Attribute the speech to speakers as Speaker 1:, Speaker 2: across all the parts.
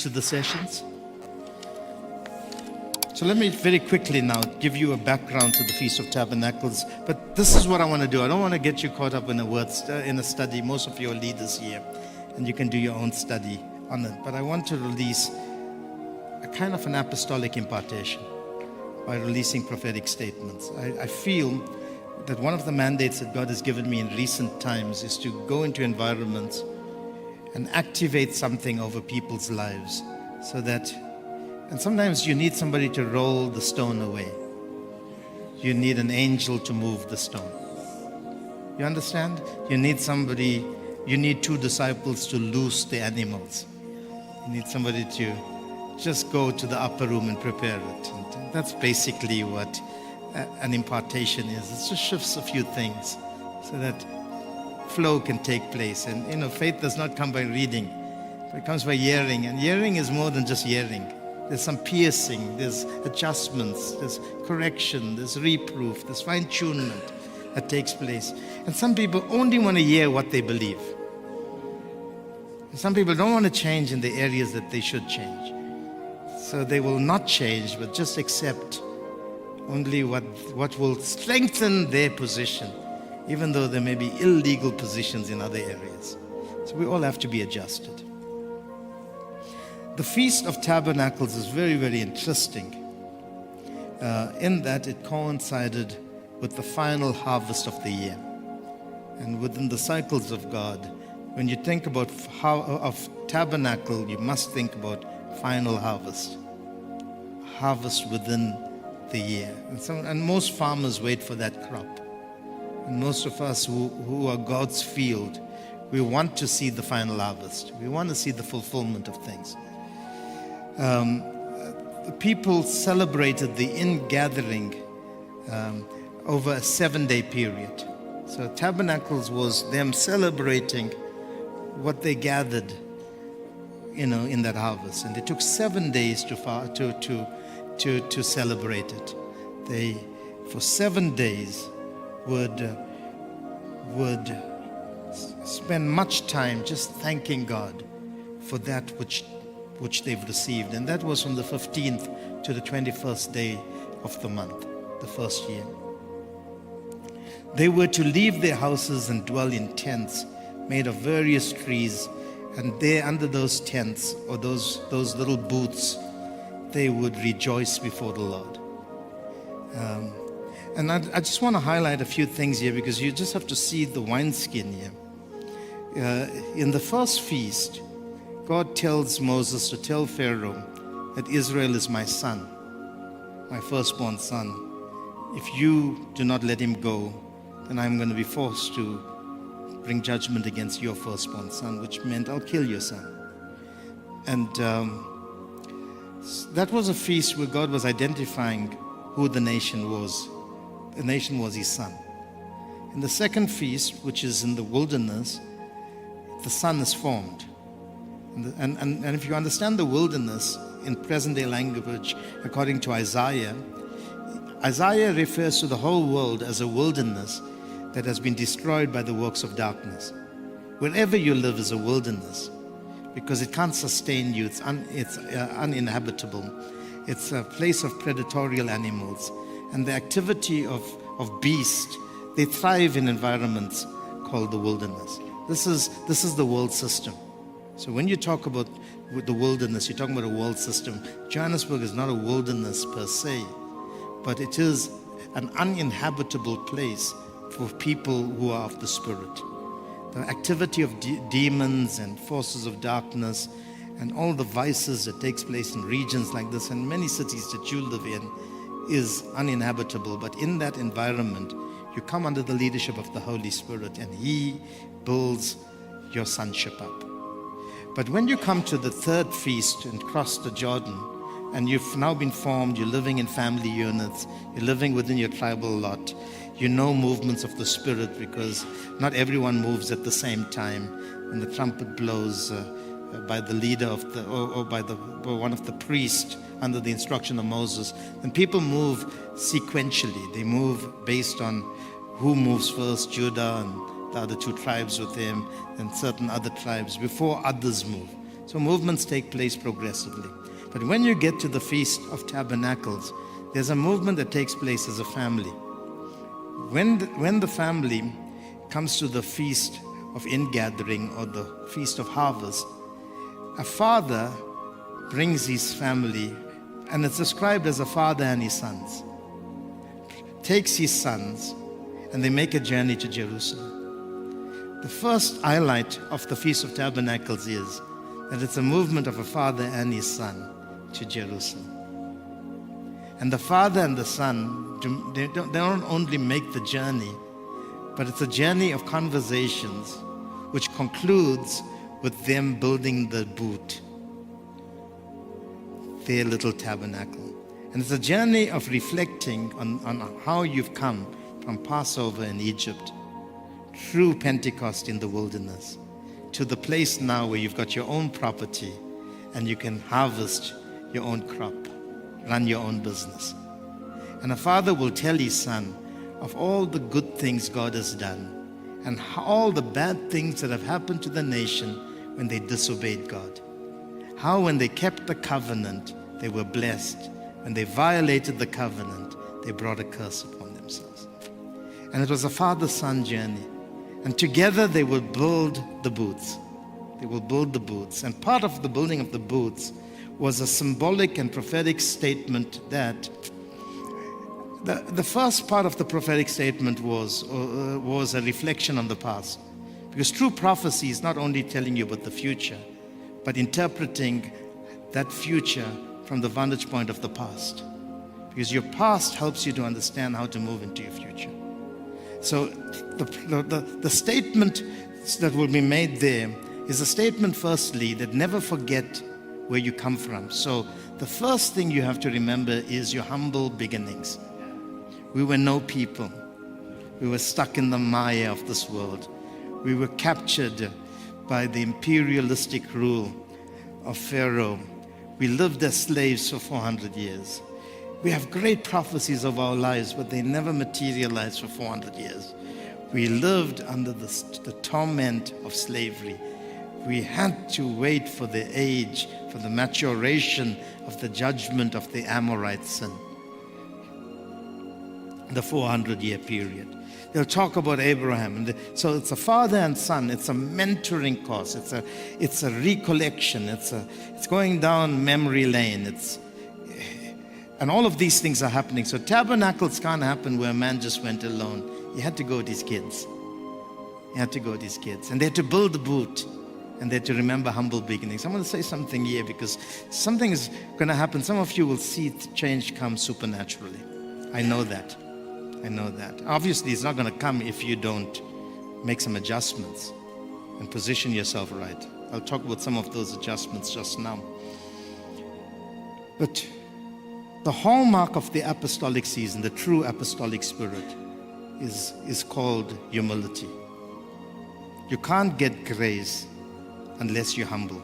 Speaker 1: to the sessions? So let me very quickly now give you a background to the Feast of Tabernacles. But this is what I want to do. I don't want to get you caught up in a study. Most of you are leaders here, and you can do your own study on it. But I want to release a kind of an apostolic impartation by releasing prophetic statements. I feel that one of the mandates that God has given me in recent times is to go into environments and activate something over people's lives so that, and sometimes you need somebody to roll the stone away. You need an angel to move the stone. You understand? You need two disciples to loose the animals. You need somebody to just go to the upper room and prepare it. And that's basically what an impartation is. It just shifts a few things so that flow can take place. And faith does not come by reading, but it comes by hearing. And hearing is more than just hearing. There's some piercing, there's adjustments, there's correction, there's reproof, there's fine-tunement that takes place. And some people only want to hear what they believe. And some people don't want to change in the areas that they should change. So they will not change, but just accept only what will strengthen their position, even though there may be illegal positions in other areas. So we all have to be adjusted. The Feast of Tabernacles is very, very interesting in that it coincided with the final harvest of the year. And within the cycles of God, when you think about of tabernacle, you must think about final harvest within the year. And most farmers wait for that crop. And most of us who are God's field, we want to see the final harvest. We want to see the fulfillment of things. The people celebrated the ingathering over a 7-day period. So Tabernacles was them celebrating what they gathered, in that harvest. And it took 7 days to celebrate it. They, for 7 days, would spend much time just thanking God for that which they've received. And that was from the 15th to the 21st day of the month, the first year. They were to leave their houses and dwell in tents made of various trees, and there under those tents or those little booths, they would rejoice before the Lord. And I just want to highlight a few things here, because you just have to see the wineskin here. In the first feast, God tells Moses to tell Pharaoh that Israel is my son, my firstborn son. If you do not let him go, then I'm going to be forced to bring judgment against your firstborn son, which meant I'll kill your son. And that was a feast where God was identifying who the nation was. The nation was his son. In the second feast, which is in the wilderness, the son is formed. And if you understand the wilderness in present-day language, according to Isaiah refers to the whole world as a wilderness that has been destroyed by the works of darkness. Wherever you live is a wilderness, because it can't sustain you. It's uninhabitable. It's a place of predatory animals. And the activity of beasts, they thrive in environments called the wilderness. This is the world system. So when you talk about the wilderness, you're talking about a world system. Johannesburg is not a wilderness per se, but it is an uninhabitable place for people who are of the Spirit. The activity of demons and forces of darkness and all the vices that takes place in regions like this and many cities that you live in is uninhabitable. But in that environment, you come under the leadership of the Holy Spirit, and He builds your sonship up. But when you come to the third feast and cross the Jordan, and you've now been formed, you're living in family units, you're living within your tribal lot, you know movements of the Spirit, because not everyone moves at the same time. When the trumpet blows by the leader of the, or by one of the priests under the instruction of Moses, then people move sequentially. They move based on who moves first, Judah and the other two tribes with him, and certain other tribes before others move. So movements take place progressively. But when you get to the Feast of Tabernacles, there's a movement that takes place as a family. When the family comes to the Feast of Ingathering or the Feast of Harvest, a father brings his family, and it's described as a father and his sons, takes his sons, and they make a journey to Jerusalem. The first highlight of the Feast of Tabernacles is that it's a movement of a father and his son to Jerusalem. And the father and the son, they don't only make the journey, but it's a journey of conversations which concludes with them building the booth, their little tabernacle. And it's a journey of reflecting on how you've come from Passover in Egypt, through Pentecost in the wilderness, to the place now where you've got your own property and you can harvest your own crop, run your own business. And a father will tell his son of all the good things God has done and all the bad things that have happened to the nation when they disobeyed God. How when they kept the covenant, they were blessed. When they violated the covenant, they brought a curse upon themselves. And it was a father-son journey. And together they will build the booths. They will build the booths. And part of the building of the booths was a symbolic and prophetic statement that the first part of the prophetic statement was a reflection on the past. Because true prophecy is not only telling you about the future, but interpreting that future from the vantage point of the past. Because your past helps you to understand how to move into your future. So the statement that will be made there is a statement, firstly, that never forget where you come from. So the first thing you have to remember is your humble beginnings. We were no people. We were stuck in the mire of this world. We were captured by the imperialistic rule of Pharaoh. We lived as slaves for 400 years. We have great prophecies of our lives, but they never materialized for 400 years. We lived under the torment of slavery. We had to wait for the age, for the maturation of the judgment of the Amorite sin. The 400-year period. They'll talk about Abraham. So it's a father and son. It's a mentoring course. It's a recollection. It's going down memory lane. And all of these things are happening. So tabernacles can't happen where a man just went alone. He had to go with his kids. He had to go with his kids. And they had to build the booth. And they had to remember humble beginnings. I'm going to say something here because something is going to happen. Some of you will see change come supernaturally. I know that. I know that. Obviously, it's not going to come if you don't make some adjustments and position yourself right. I'll talk about some of those adjustments just now. But the hallmark of the apostolic season, the true apostolic spirit, is called humility. You can't get grace unless you're humble.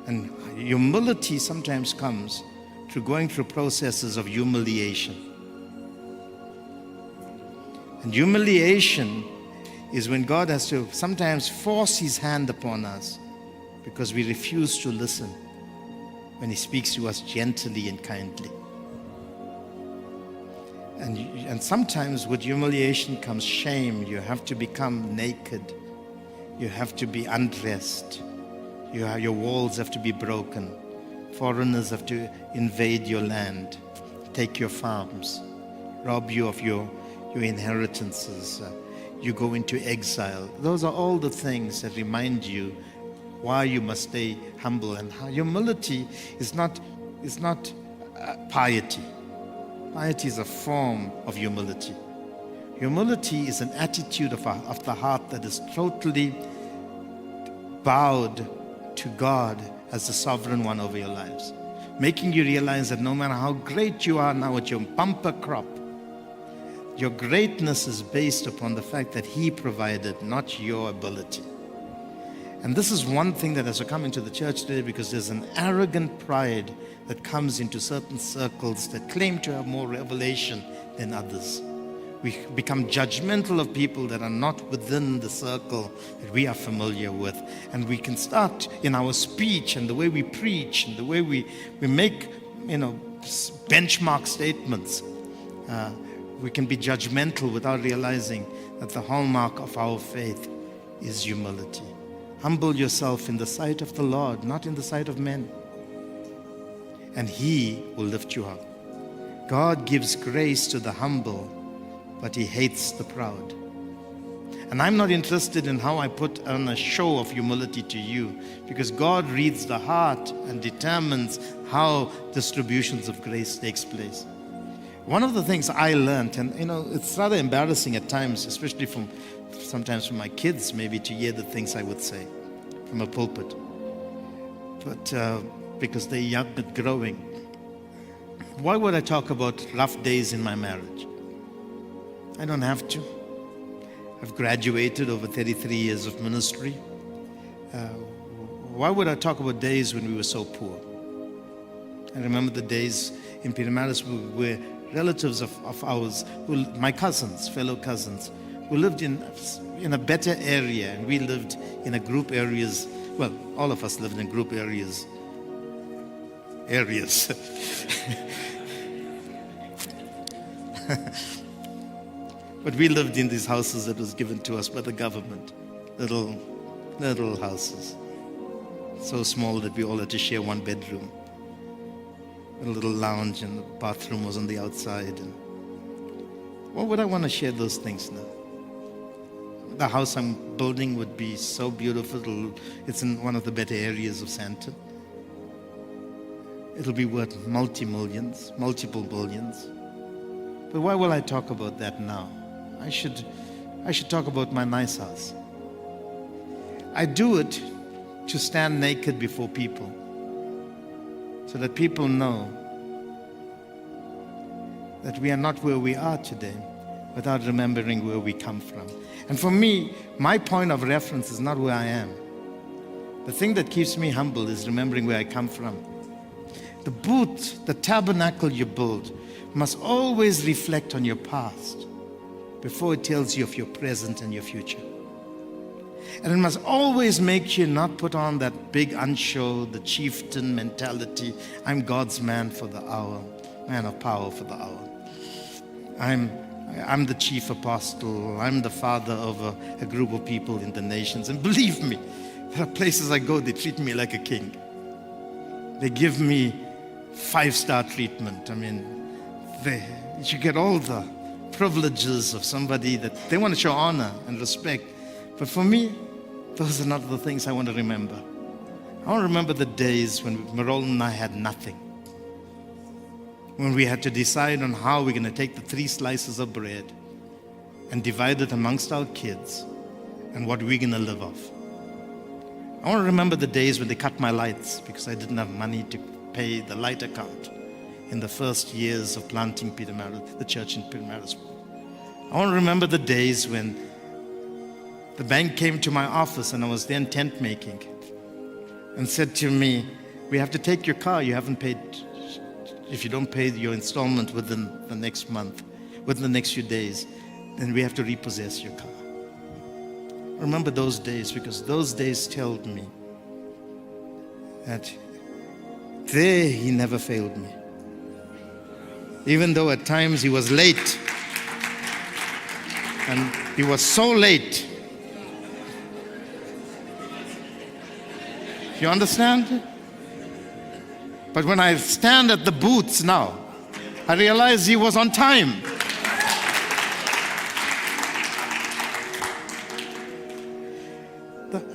Speaker 1: And humility sometimes comes through going through processes of humiliation. And humiliation is when God has to sometimes force his hand upon us because we refuse to listen when he speaks to us gently and kindly. And sometimes with humiliation comes shame. You have to become naked. You have to be undressed. Your walls have to be broken. Foreigners have to invade your land, take your farms, rob you of your inheritances. You go into exile. Those are all the things that remind you why you must stay humble. And humility is not piety. Piety is a form of humility. Humility is an attitude of the heart that is totally bowed to God as the sovereign one over your lives, making you realize that no matter how great you are now at your bumper crop, your greatness is based upon the fact that he provided, not your ability. And this is one thing that has to come into the church today, because there's an arrogant pride that comes into certain circles that claim to have more revelation than others. We become judgmental of people that are not within the circle that we are familiar with. And we can start in our speech and the way we preach and the way we make, benchmark statements. We can be judgmental without realizing that the hallmark of our faith is humility. Humble yourself in the sight of the Lord, not in the sight of men, and He will lift you up. God gives grace to the humble, but He hates the proud. And I'm not interested in how I put on a show of humility to you, because God reads the heart and determines how distributions of grace takes place. One of the things I learned, and it's rather embarrassing at times, especially sometimes from my kids, maybe, to hear the things I would say from a pulpit. But because they're young and growing. Why would I talk about rough days in my marriage? I don't have to. I've graduated over 33 years of ministry. Why would I talk about days when we were so poor? I remember the days in Peter Maris where relatives of ours, my cousins, fellow cousins, who lived in a better area, and we lived in a group areas. Well, all of us lived in group areas. But we lived in these houses that was given to us by the government. Little houses. So small that we all had to share one bedroom. A little lounge, and the bathroom was on the outside. And why would I want to share those things now? The house I'm building would be so beautiful. It's in one of the better areas of Sandton. It'll be worth multi-millions, multiple billions. But why will I talk about that now? I should talk about my nice house. I do it to stand naked before people, so that people know that we are not where we are today without remembering where we come from. And for me, my point of reference is not where I am. The thing that keeps me humble is remembering where I come from. The booth, the tabernacle you build, must always reflect on your past before it tells you of your present and your future. And it must always make you not put on that big unshow, the chieftain mentality. I'm God's man for the hour, man of power for the hour. I'm the chief apostle. I'm the father of a group of people in the nations. And believe me, there are places I go, they treat me like a king. They give me 5-star treatment. I mean, you get all the privileges of somebody that they want to show honor and respect. But for me, those are not the things I want to remember. I want to remember the days when Merol and I had nothing. When we had to decide on how we're going to take the 3 slices of bread and divide it amongst our kids and what we're going to live off. I want to remember the days when they cut my lights because I didn't have money to pay the light account in the first years of planting the church in Peter Maris. I want to remember the days when the bank came to my office, and I was then tent making, and said to me, we have to take your car. You haven't paid. If you don't pay your installment within the next month, within the next few days, then we have to repossess your car. I remember those days, because those days told me that there He never failed me. Even though at times He was late, and He was so late. You understand? But when I stand at the booths now, I realize He was on time.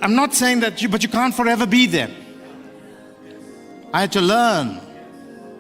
Speaker 1: I'm not saying that but you can't forever be there. I had to learn.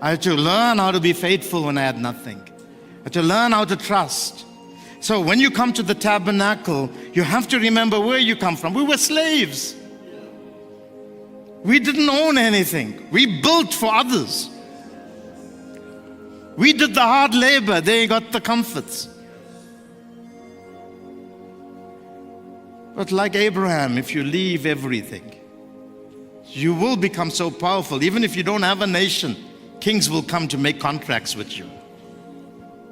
Speaker 1: I had to learn how to be faithful when I had nothing. I had to learn how to trust. So when you come to the tabernacle, you have to remember where you come from. We were slaves. We didn't own anything. We built for others. We did the hard labor. They got the comforts. But like Abraham, if you leave everything, you will become so powerful. Even if you don't have a nation, kings will come to make contracts with you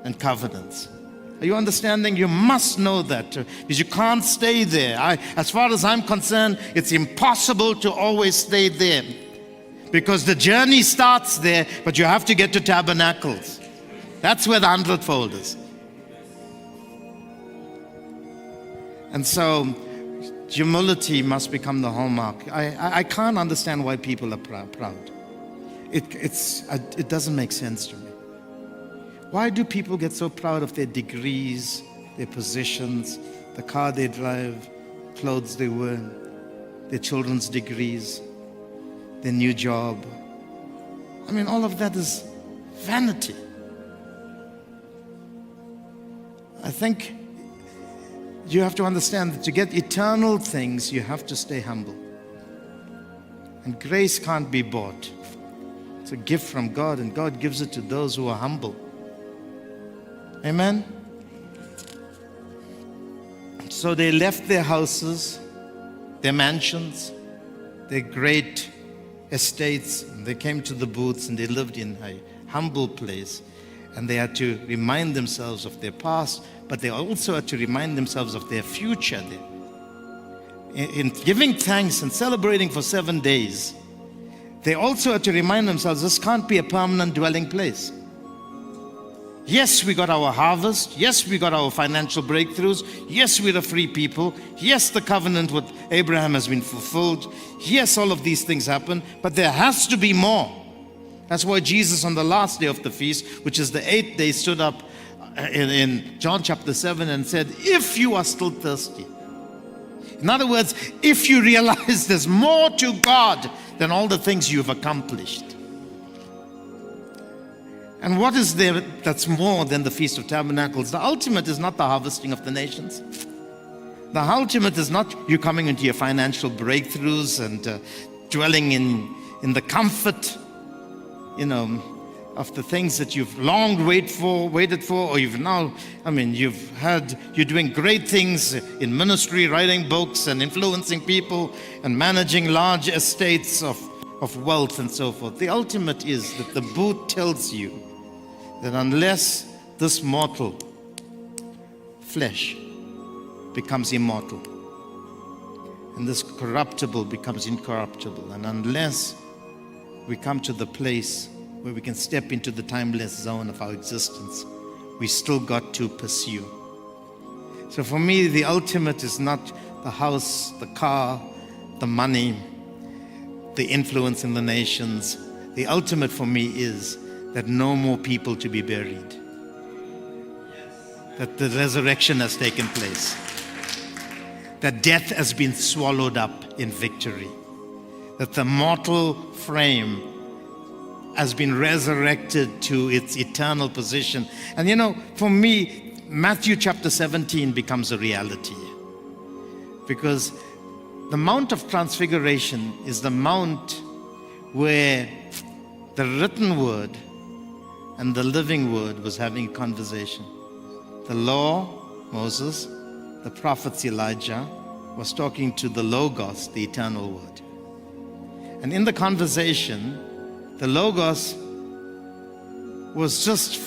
Speaker 1: and covenants. Are you understanding? You must know that, because you can't stay there. As far as I'm concerned, it's impossible to always stay there, because the journey starts there, but you have to get to tabernacles. That's where the 100-fold is. And so humility must become the hallmark. I can't understand why people are proud. It doesn't make sense to me. Why do people get so proud of their degrees, their positions, the car they drive, clothes they wear, their children's degrees, their new job? I mean, all of that is vanity. I think you have to understand that to get eternal things, you have to stay humble. And grace can't be bought. It's a gift from God, and God gives it to those who are humble. Amen? So they left their houses, their mansions, their great estates, and they came to the booths, and they lived in a humble place. And they had to remind themselves of their past, but they also had to remind themselves of their future there. In giving thanks and celebrating for 7 days, they also had to remind themselves this can't be a permanent dwelling place. Yes, we got our harvest. Yes, we got our financial breakthroughs. Yes, we're a free people. Yes, the covenant with Abraham has been fulfilled. Yes, all of these things happen, but there has to be more. That's why Jesus on the last day of the feast, which is the 8th day, stood up in John chapter 7 and said, if you are still thirsty. In other words, if you realize there's more to God than all the things you've accomplished. And what is there that's more than the Feast of Tabernacles? The ultimate is not the harvesting of the nations. The ultimate is not you coming into your financial breakthroughs and dwelling in the comfort, of the things that you've long waited for, or you've now, you're doing great things in ministry, writing books and influencing people and managing large estates of wealth and so forth. The ultimate is that the book tells you that unless this mortal flesh becomes immortal and this corruptible becomes incorruptible, and unless we come to the place where we can step into the timeless zone of our existence, we still got to pursue. So for me, the ultimate is not the house, the car, the money, the influence in the nations. The ultimate for me is that no more people to be buried. That the resurrection has taken place. That death has been swallowed up in victory. That the mortal frame has been resurrected to its eternal position. And for me, Matthew chapter 17 becomes a reality. Because the Mount of Transfiguration is the mount where the written word and the living word was having a conversation. The law, Moses, the prophets, Elijah, was talking to the Logos, the eternal word. And in the conversation, the Logos was just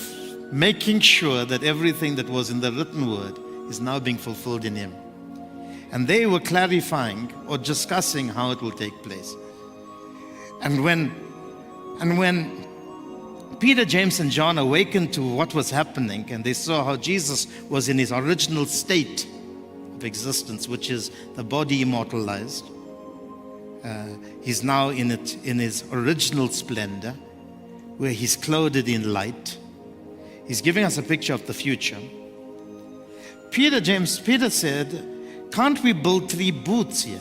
Speaker 1: making sure that everything that was in the written word is now being fulfilled in him. And they were clarifying or discussing how it will take place. And when Peter, James, and John awakened to what was happening, and they saw how Jesus was in his original state of existence, which is the body immortalized. He's now in his original splendor, where he's clothed in light. He's giving us a picture of the future. Peter said, can't we build 3 booths here?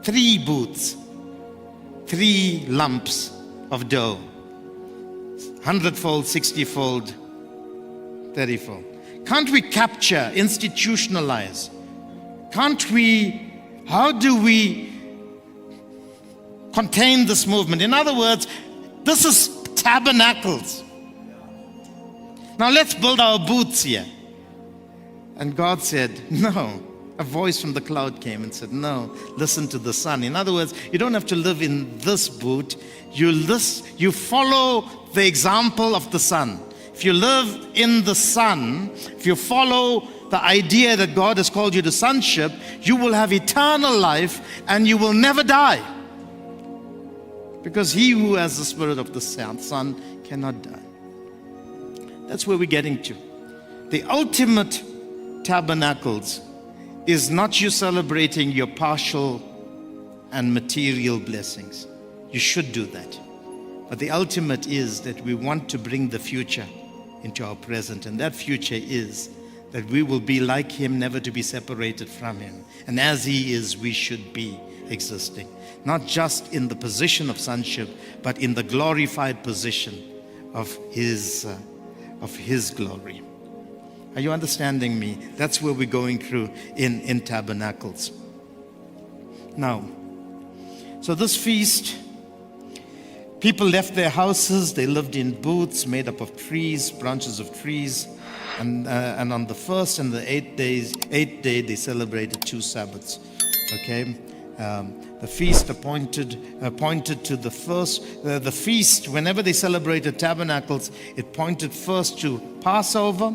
Speaker 1: 3 booths. 3 lumps of dough. 100-fold, 60-fold, 30-fold. Can't we capture, institutionalize? How do we contain this movement? In other words, this is tabernacles. Now let's build our booths here. And God said, no. A voice from the cloud came and said, no, listen to the Son. In other words, you don't have to live in this booth. You follow the example of the Son. if you live in the Son, if you follow the idea that God has called you to sonship, you will have eternal life and you will never die. Because he who has the spirit of the Son cannot die. That's where we're getting to. The ultimate tabernacles is not you celebrating your partial and material blessings. You should do that. But the ultimate is that we want to bring the future into our present. And that future is that we will be like him, never to be separated from him. And as he is, we should be existing. Not just in the position of sonship, but in the glorified position of his glory. Are you understanding me? That's where we're going through in tabernacles. Now, so this feast, people left their houses. They lived in booths made up of trees, branches of trees. And on the first and the eighth day, they celebrated 2 Sabbaths. Okay? The feast pointed to the first. The feast, whenever they celebrated tabernacles, it pointed first to Passover,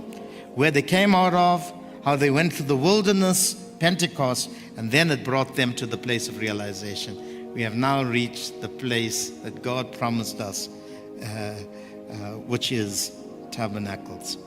Speaker 1: where they came out of, how they went through the wilderness, Pentecost, and then it brought them to the place of realization. We have now reached the place that God promised us, which is tabernacles.